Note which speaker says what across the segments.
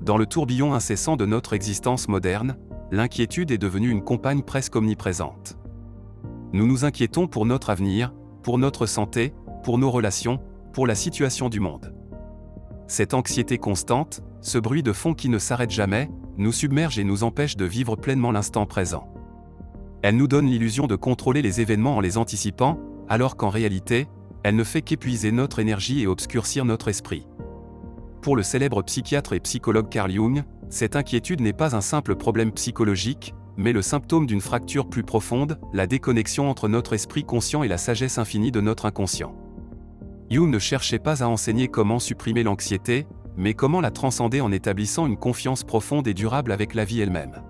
Speaker 1: Dans le tourbillon incessant de notre existence moderne, l'inquiétude est devenue une compagne presque omniprésente. Nous nous inquiétons pour notre avenir, pour notre santé, pour nos relations, pour la situation du monde. Cette anxiété constante, ce bruit de fond qui ne s'arrête jamais, nous submerge et nous empêche de vivre pleinement l'instant présent. Elle nous donne l'illusion de contrôler les événements en les anticipant, alors qu'en réalité, elle ne fait qu'épuiser notre énergie et obscurcir notre esprit. Pour le célèbre psychiatre et psychologue Carl Jung, cette inquiétude n'est pas un simple problème psychologique, mais le symptôme d'une fracture plus profonde, la déconnexion entre notre esprit conscient et la sagesse infinie de notre inconscient. Jung ne cherchait pas à enseigner comment supprimer l'anxiété, mais comment la transcender en établissant une confiance profonde et durable avec la vie elle-même.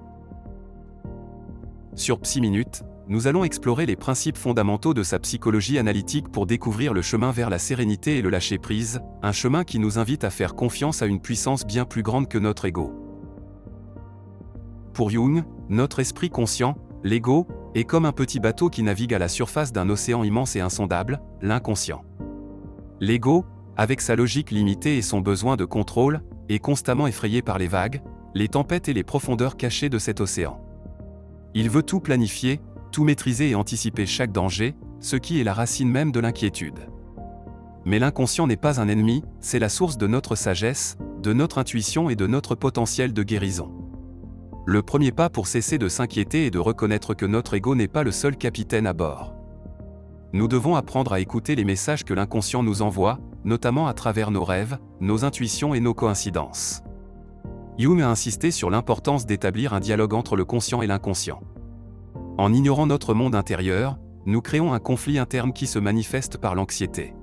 Speaker 1: Sur Psy Minute, nous allons explorer les principes fondamentaux de sa psychologie analytique pour découvrir le chemin vers la sérénité et le lâcher-prise, un chemin qui nous invite à faire confiance à une puissance bien plus grande que notre ego. Pour Jung, notre esprit conscient, l'ego, est comme un petit bateau qui navigue à la surface d'un océan immense et insondable, l'inconscient. L'ego, avec sa logique limitée et son besoin de contrôle, est constamment effrayé par les vagues, les tempêtes et les profondeurs cachées de cet océan. Il veut tout planifier, tout maîtriser et anticiper chaque danger, ce qui est la racine même de l'inquiétude. Mais l'inconscient n'est pas un ennemi, c'est la source de notre sagesse, de notre intuition et de notre potentiel de guérison. Le premier pas pour cesser de s'inquiéter est de reconnaître que notre ego n'est pas le seul capitaine à bord. Nous devons apprendre à écouter les messages que l'inconscient nous envoie, notamment à travers nos rêves, nos intuitions et nos coïncidences. Jung a insisté sur l'importance d'établir un dialogue entre le conscient et l'inconscient. En ignorant notre monde intérieur, nous créons un conflit interne qui se manifeste par l'anxiété.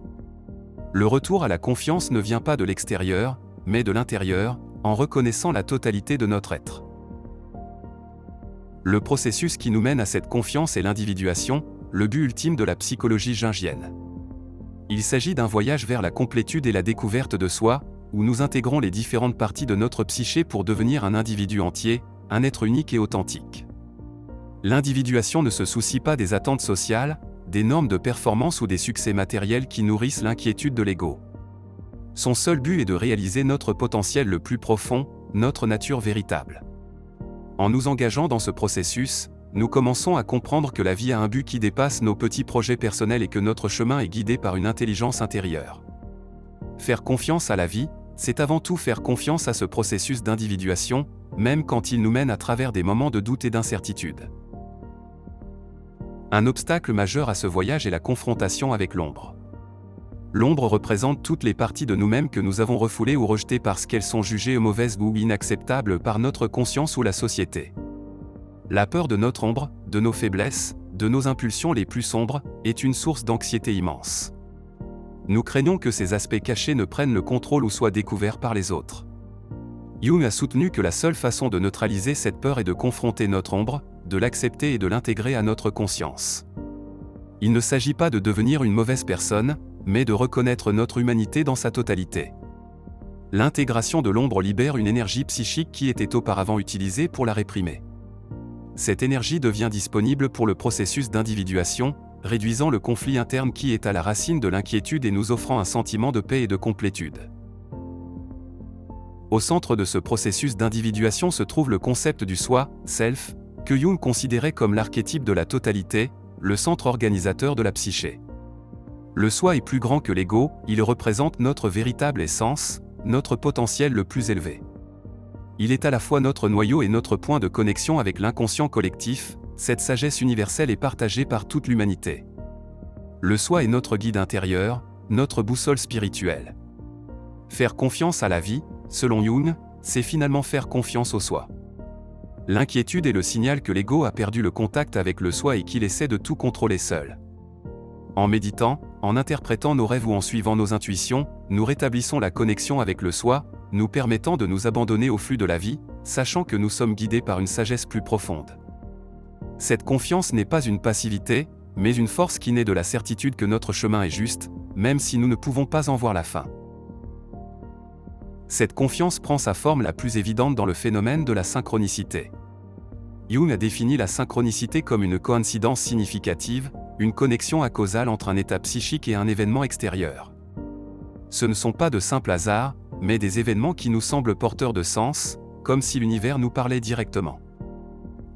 Speaker 1: Le retour à la confiance ne vient pas de l'extérieur, mais de l'intérieur, en reconnaissant la totalité de notre être. Le processus qui nous mène à cette confiance est l'individuation, le but ultime de la psychologie jungienne. Il s'agit d'un voyage vers la complétude et la découverte de soi, où nous intégrons les différentes parties de notre psyché pour devenir un individu entier, un être unique et authentique. L'individuation ne se soucie pas des attentes sociales, des normes de performance ou des succès matériels qui nourrissent l'inquiétude de l'ego. Son seul but est de réaliser notre potentiel le plus profond, notre nature véritable. En nous engageant dans ce processus, nous commençons à comprendre que la vie a un but qui dépasse nos petits projets personnels et que notre chemin est guidé par une intelligence intérieure. Faire confiance à la vie, c'est avant tout faire confiance à ce processus d'individuation, même quand il nous mène à travers des moments de doute et d'incertitude. Un obstacle majeur à ce voyage est la confrontation avec l'ombre. L'ombre représente toutes les parties de nous-mêmes que nous avons refoulées ou rejetées parce qu'elles sont jugées mauvaises ou inacceptables par notre conscience ou la société. La peur de notre ombre, de nos faiblesses, de nos impulsions les plus sombres, est une source d'anxiété immense. Nous craignons que ces aspects cachés ne prennent le contrôle ou soient découverts par les autres. Jung a soutenu que la seule façon de neutraliser cette peur est de confronter notre ombre, de l'accepter et de l'intégrer à notre conscience. Il ne s'agit pas de devenir une mauvaise personne, mais de reconnaître notre humanité dans sa totalité. L'intégration de l'ombre libère une énergie psychique qui était auparavant utilisée pour la réprimer. Cette énergie devient disponible pour le processus d'individuation, réduisant le conflit interne qui est à la racine de l'inquiétude et nous offrant un sentiment de paix et de complétude. Au centre de ce processus d'individuation se trouve le concept du soi, self, que Jung considérait comme l'archétype de la totalité, le centre organisateur de la psyché. Le soi est plus grand que l'ego, il représente notre véritable essence, notre potentiel le plus élevé. Il est à la fois notre noyau et notre point de connexion avec l'inconscient collectif, cette sagesse universelle est partagée par toute l'humanité. Le soi est notre guide intérieur, notre boussole spirituelle. Faire confiance à la vie, selon Jung, c'est finalement faire confiance au soi. L'inquiétude est le signal que l'ego a perdu le contact avec le soi et qu'il essaie de tout contrôler seul. En méditant, en interprétant nos rêves ou en suivant nos intuitions, nous rétablissons la connexion avec le soi, nous permettant de nous abandonner au flux de la vie, sachant que nous sommes guidés par une sagesse plus profonde. Cette confiance n'est pas une passivité, mais une force qui naît de la certitude que notre chemin est juste, même si nous ne pouvons pas en voir la fin. Cette confiance prend sa forme la plus évidente dans le phénomène de la synchronicité. Jung a défini la synchronicité comme une coïncidence significative, une connexion acausale entre un état psychique et un événement extérieur. Ce ne sont pas de simples hasards, mais des événements qui nous semblent porteurs de sens, comme si l'univers nous parlait directement.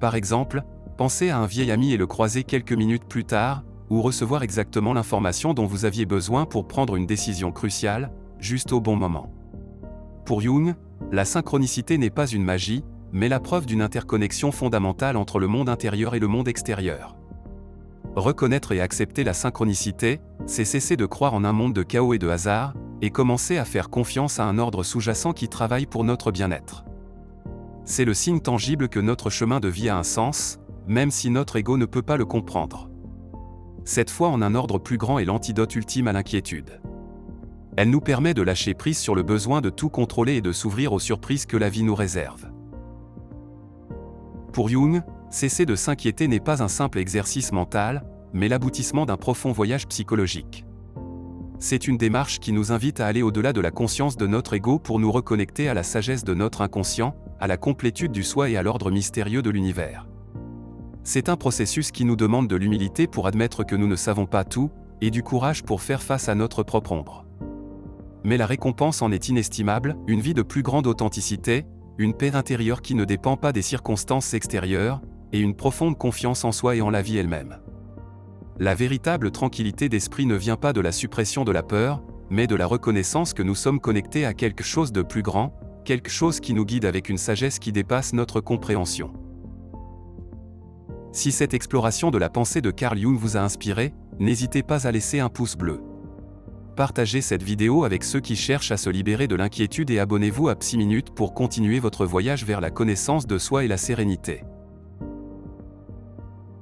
Speaker 1: Par exemple, pensez à un vieil ami et le croiser quelques minutes plus tard, ou recevoir exactement l'information dont vous aviez besoin pour prendre une décision cruciale, juste au bon moment. Pour Jung, la synchronicité n'est pas une magie, mais la preuve d'une interconnexion fondamentale entre le monde intérieur et le monde extérieur. Reconnaître et accepter la synchronicité, c'est cesser de croire en un monde de chaos et de hasard, et commencer à faire confiance à un ordre sous-jacent qui travaille pour notre bien-être. C'est le signe tangible que notre chemin de vie a un sens, même si notre ego ne peut pas le comprendre. Cette foi en un ordre plus grand est l'antidote ultime à l'inquiétude. Elle nous permet de lâcher prise sur le besoin de tout contrôler et de s'ouvrir aux surprises que la vie nous réserve. Pour Jung, cesser de s'inquiéter n'est pas un simple exercice mental, mais l'aboutissement d'un profond voyage psychologique. C'est une démarche qui nous invite à aller au-delà de la conscience de notre ego pour nous reconnecter à la sagesse de notre inconscient, à la complétude du soi et à l'ordre mystérieux de l'univers. C'est un processus qui nous demande de l'humilité pour admettre que nous ne savons pas tout, et du courage pour faire face à notre propre ombre. Mais la récompense en est inestimable, une vie de plus grande authenticité, une paix intérieure qui ne dépend pas des circonstances extérieures, et une profonde confiance en soi et en la vie elle-même. La véritable tranquillité d'esprit ne vient pas de la suppression de la peur, mais de la reconnaissance que nous sommes connectés à quelque chose de plus grand, quelque chose qui nous guide avec une sagesse qui dépasse notre compréhension. Si cette exploration de la pensée de Carl Jung vous a inspiré, n'hésitez pas à laisser un pouce bleu. Partagez cette vidéo avec ceux qui cherchent à se libérer de l'inquiétude et abonnez-vous à Psy Minute pour continuer votre voyage vers la connaissance de soi et la sérénité.